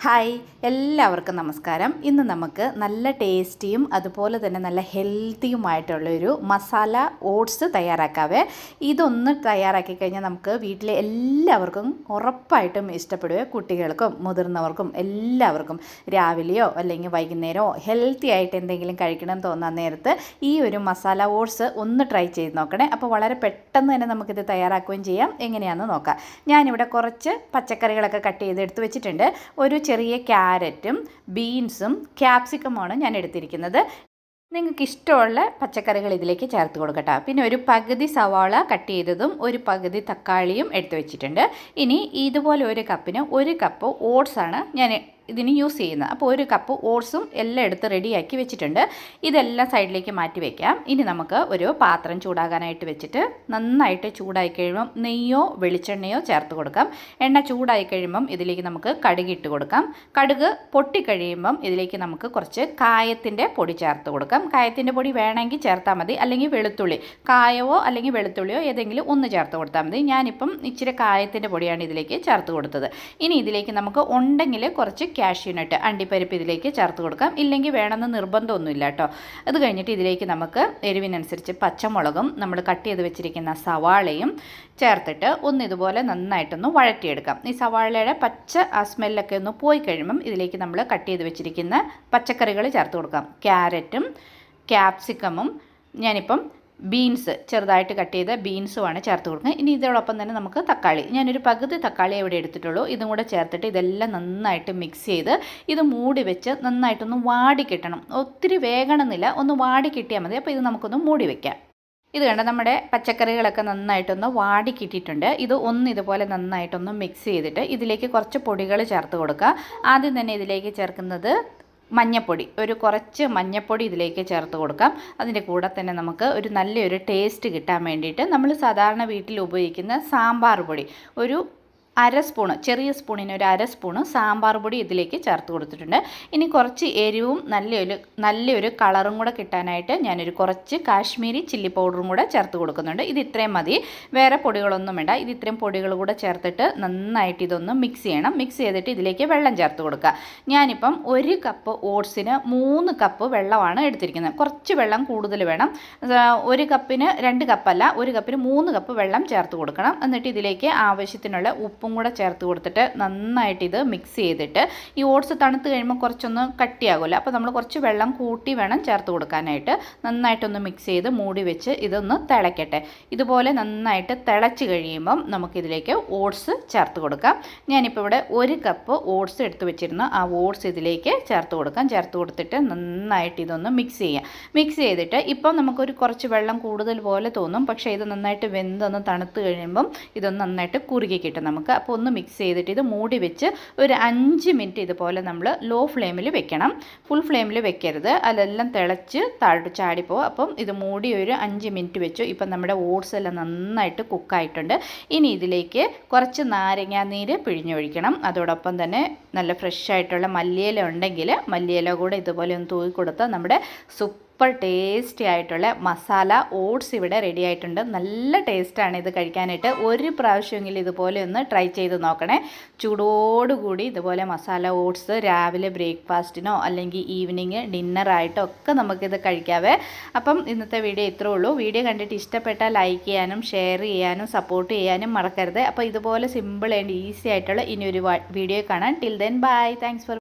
Hi, എല്ലാവർക്കും നമസ്കാരം. ഇന്ന് നമുക്ക് നല്ല ടേസ്റ്റിയും അതുപോലെ തന്നെ നല്ല ഹെൽത്തിയുമായിട്ടുള്ളൊരു മസാല ഓട്സ് തയ്യാറാക്കാവേ. ഇതൊന്ന് തയ്യാറാക്കി കഴിഞ്ഞാൽ നമുക്ക് വീട്ടിലെ എല്ലാവർക്കും ഉറപ്പായിട്ടും ഇഷ്ടപ്പെടുവേ. കുട്ടികൾക്കും മുതിർന്നവർക്കും എല്ലാവർക്കും രാവിലെയോ അല്ലെങ്കിൽ വൈകുന്നേരമോ ഹെൽത്തി ആയിട്ട് എന്തെങ്കിലും കഴിക്കണം തോന്നാൻ നേരത്ത് ഈ ഒരു മസാല ഓട്സ് ഒന്ന് ട്രൈ ചെയ്ത് നോക്കണേ. അപ്പോൾ വളരെ പെട്ടെന്ന് തന്നെ നമുക്കിത് തയ്യാറാക്കുകയും ചെയ്യാം. എങ്ങനെയാണെന്ന് നോക്കാം. ഞാനിവിടെ കുറച്ച് പച്ചക്കറികളൊക്കെ കട്ട് ചെയ്ത് എടുത്ത് വെച്ചിട്ടുണ്ട്. ഒരു ചെറിയ ക്യാരറ്റും ബീൻസും ക്യാപ്സിക്കമാണ് ഞാൻ എടുത്തിരിക്കുന്നത്. നിങ്ങൾക്ക് ഇഷ്ടമുള്ള പച്ചക്കറികൾ ഇതിലേക്ക് ചേർത്ത് കൊടുക്കട്ടോ. പിന്നെ ഒരു പകുതി സവാള കട്ട് ചെയ്തതും ഒരു പകുതി തക്കാളിയും എടുത്ത് വെച്ചിട്ടുണ്ട്. ഇനി ഇതുപോലെ ഒരു കപ്പിന് 1 കപ്പ് ഓട്സാണ് ഞാൻ ഇതിന് യൂസ് ചെയ്യുന്നത്. അപ്പോൾ 1 കപ്പ് ഓട്സും എല്ലാം എടുത്ത് റെഡിയാക്കി വെച്ചിട്ടുണ്ട്. ഇതെല്ലാം സൈഡിലേക്ക് മാറ്റി വയ്ക്കാം. ഇനി നമുക്ക് ഒരു പാത്രം ചൂടാകാനായിട്ട് വെച്ചിട്ട് നന്നായിട്ട് ചൂടായി കഴിയുമ്പം നെയ്യോ വെളിച്ചെണ്ണയോ ചേർത്ത് കൊടുക്കാം. എണ്ണ ചൂടായി കഴിയുമ്പം ഇതിലേക്ക് നമുക്ക് കടുക് ഇട്ട് കൊടുക്കാം. കടുക് പൊട്ടിക്കഴിയുമ്പം ഇതിലേക്ക് നമുക്ക് കുറച്ച് കായത്തിൻ്റെ പൊടി ചേർത്ത് കൊടുക്കാം. കായത്തിൻ്റെ പൊടി വേണമെങ്കിൽ ചേർത്താൽ മതി, അല്ലെങ്കിൽ വെളുത്തുള്ളി, കായവോ അല്ലെങ്കിൽ വെളുത്തുള്ളിയോ ഏതെങ്കിലും ഒന്ന് ചേർത്ത് കൊടുത്താൽ മതി. ഞാനിപ്പം ഇച്ചിരി കായത്തിൻ്റെ പൊടിയാണ് ഇതിലേക്ക് ചേർത്ത് കൊടുത്തത്. ഇനി ഇതിലേക്ക് നമുക്ക് ഉണ്ടെങ്കിൽ കുറച്ച് കാഷ്യൂനട്ട് അണ്ടിപ്പരിപ്പ് ഇതിലേക്ക് ചേർത്ത് കൊടുക്കാം. ഇല്ലെങ്കിൽ വേണമെന്ന് നിർബന്ധമൊന്നുമില്ല കേട്ടോ. അത് കഴിഞ്ഞിട്ട് ഇതിലേക്ക് നമുക്ക് എരിവിനനുസരിച്ച് പച്ചമുളകും നമ്മൾ കട്ട് ചെയ്ത് വെച്ചിരിക്കുന്ന സവാളയും ചേർത്തിട്ട് ഇതുപോലെ നന്നായിട്ടൊന്ന് വഴറ്റിയെടുക്കാം. ഈ സവാളയുടെ പച്ച ആ സ്മെല്ലൊക്കെ ഒന്ന് പോയി കഴിയുമ്പം ഇതിലേക്ക് നമ്മൾ കട്ട് ചെയ്ത് വെച്ചിരിക്കുന്ന പച്ചക്കറികൾ ചേർത്ത് കൊടുക്കാം. ക്യാരറ്റും ക്യാപ്സിക്കമും ഞാനിപ്പം ബീൻസ് ചെറുതായിട്ട് കട്ട് ചെയ്ത ബീൻസുമാണ് ചേർത്ത് കൊടുക്കുന്നത്. ഇനി ഇതോടൊപ്പം തന്നെ നമുക്ക് തക്കാളി, ഞാനൊരു പകുതി തക്കാളി ഇവിടെ എടുത്തിട്ടുള്ളൂ. ഇതും കൂടെ ചേർത്തിട്ട് ഇതെല്ലാം നന്നായിട്ട് മിക്സ് ചെയ്ത് ഇത് മൂടി വെച്ച് നന്നായിട്ടൊന്ന് വാടി കിട്ടണം. ഒത്തിരി വേകണമെന്നില്ല, ഒന്ന് വാടി കിട്ടിയാൽ മതി. അപ്പോൾ ഇത് നമുക്കൊന്ന് മൂടി വയ്ക്കാം. ഇത് കണ്ട നമ്മുടെ പച്ചക്കറികളൊക്കെ നന്നായിട്ടൊന്ന് വാടി കിട്ടിയിട്ടുണ്ട്. ഇതുപോലെ നന്നായിട്ടൊന്ന് മിക്സ് ചെയ്തിട്ട് ഇതിലേക്ക് കുറച്ച് പൊടികൾ ചേർത്ത് കൊടുക്കുക. ആദ്യം തന്നെ ഇതിലേക്ക് ചേർക്കുന്നത് മഞ്ഞപ്പൊടി, കുറച്ച് മഞ്ഞപ്പൊടി ഇതിലേക്ക് ചേർത്ത് കൊടുക്കാം. അതിൻ്റെ കൂടെ തന്നെ നമുക്ക് ഒരു നല്ലൊരു ടേസ്റ്റ് കിട്ടാൻ വേണ്ടിയിട്ട് നമ്മൾ സാധാരണ വീട്ടിൽ ഉപയോഗിക്കുന്ന സാമ്പാർ പൊടി ഒരു 1/2 സ്പൂണ്, ചെറിയ സ്പൂണിന് ഒരു 1/2 സ്പൂണ് സാമ്പാർ പൊടി ഇതിലേക്ക് ചേർത്ത് കൊടുത്തിട്ടുണ്ട്. ഇനി കുറച്ച് എരിവും നല്ലൊരു കളറും കൂടെ കിട്ടാനായിട്ട് ഞാനൊരു കുറച്ച് കാശ്മീരി ചില്ലി പൗഡറും കൂടെ ചേർത്ത് കൊടുക്കുന്നുണ്ട്. ഇത് ഇത്രയും മതി, വേറെ പൊടികളൊന്നും വേണ്ട. ഇത് ഇത്രയും പൊടികൾ കൂടെ ചേർത്തിട്ട് നന്നായിട്ട് ഇതൊന്ന് മിക്സ് ചെയ്യണം. മിക്സ് ചെയ്തിട്ട് ഇതിലേക്ക് വെള്ളം ചേർത്ത് കൊടുക്കുക. ഞാനിപ്പം 1 കപ്പ് ഓട്സിന് 3 കപ്പ് വെള്ളമാണ് എടുത്തിരിക്കുന്നത്. കുറച്ച് വെള്ളം കൂടുതൽ വേണം. 1 കപ്പിന് 2 കപ്പല്ല, 1 കപ്പിന് 3 കപ്പ് വെള്ളം ചേർത്ത് കൊടുക്കണം. എന്നിട്ട് ഇതിലേക്ക് ആവശ്യത്തിനുള്ള ഉപ്പും കൂടെ ചേർത്ത് കൊടുത്തിട്ട് നന്നായിട്ട് ഇത് മിക്സ് ചെയ്തിട്ട്, ഈ ഓട്സ് തണുത്ത് കഴിയുമ്പോൾ കുറച്ചൊന്ന് കട്ടിയാകുമല്ലോ, അപ്പോൾ നമ്മൾ കുറച്ച് വെള്ളം കൂട്ടി വേണം ചേർത്ത് കൊടുക്കാനായിട്ട്. നന്നായിട്ടൊന്ന് മിക്സ് ചെയ്ത് മൂടി വെച്ച് ഇതൊന്ന് തിളയ്ക്കട്ടെ. ഇതുപോലെ നന്നായിട്ട് തിളച്ച് കഴിയുമ്പം നമുക്കിതിലേക്ക് ഓട്സ് ചേർത്ത് കൊടുക്കാം. ഞാനിപ്പോൾ ഇവിടെ 1 കപ്പ് ഓട്സ് എടുത്ത് വെച്ചിരുന്നു. ആ ഓട്സ് ഇതിലേക്ക് ചേർത്ത് കൊടുക്കാം. ചേർത്ത് കൊടുത്തിട്ട് നന്നായിട്ട് ഇതൊന്ന് മിക്സ് ചെയ്യാം. മിക്സ് ചെയ്തിട്ട് ഇപ്പം നമുക്കൊരു കുറച്ച് വെള്ളം കൂടുതൽ പോലെ തോന്നും, പക്ഷേ ഇത് നന്നായിട്ട് വെന്തൊന്ന് തണുത്ത് കഴിയുമ്പം ഇതൊന്ന് നന്നായിട്ട് കുറുകി കിട്ടും നമുക്ക്. അപ്പോൾ ഒന്ന് മിക്സ് ചെയ്തിട്ട് ഇത് മൂടി വെച്ച് ഒരു 5 മിനിറ്റ് ഇതുപോലെ നമ്മൾ ലോ ഫ്ലെയിമിൽ വെക്കണം. ഫുൾ ഫ്ലെയിമിൽ വെക്കരുത്, അതെല്ലാം തിളച്ച് താഴോട്ട് ചാടിപ്പോവും. അപ്പം ഇത് മൂടി ഒരു 5 മിനിറ്റ് വെച്ചു. ഇപ്പം നമ്മുടെ ഓട്സ് എല്ലാം നന്നായിട്ട് കുക്കായിട്ടുണ്ട്. ഇനി ഇതിലേക്ക് കുറച്ച് നാരങ്ങാനീര് പിഴിഞ്ഞൊഴിക്കണം. അതോടൊപ്പം തന്നെ നല്ല ഫ്രഷ് ആയിട്ടുള്ള മല്ലിയില ഉണ്ടെങ്കിൽ മല്ലിയില കൂടെ ഇതുപോലെ ഒന്ന് തൂക്കി കൊടുത്താൽ നമ്മുടെ സൂപ്പർ ടേസ്റ്റി ആയിട്ടുള്ള മസാല ഓട്സ് ഇവിടെ റെഡി ആയിട്ടുണ്ട്. നല്ല ടേസ്റ്റാണ് ഇത് കഴിക്കാനായിട്ട്. ഒരു പ്രാവശ്യമെങ്കിലും ഇതുപോലെ ഒന്ന് ട്രൈ ചെയ്ത് നോക്കണേ. ചൂടോടുകൂടി ഇതുപോലെ മസാല ഓട്സ് രാവിലെ ബ്രേക്ക്ഫാസ്റ്റിനോ അല്ലെങ്കിൽ ഈവനിങ് ഡിന്നറായിട്ടോ ഒക്കെ നമുക്കിത് കഴിക്കാവേ. അപ്പം ഇന്നത്തെ വീഡിയോ ഇത്രേ ഉള്ളൂ. വീഡിയോ കണ്ടിട്ട് ഇഷ്ടപ്പെട്ടാൽ ലൈക്ക് ചെയ്യാനും ഷെയർ ചെയ്യാനും സപ്പോർട്ട് ചെയ്യാനും മറക്കരുത്. അപ്പോൾ ഇതുപോലെ സിമ്പിൾ ആൻഡ് ഈസി ആയിട്ടുള്ള ഇനിയൊരു വീഡിയോ കാണാം. Till then bye. Thanks for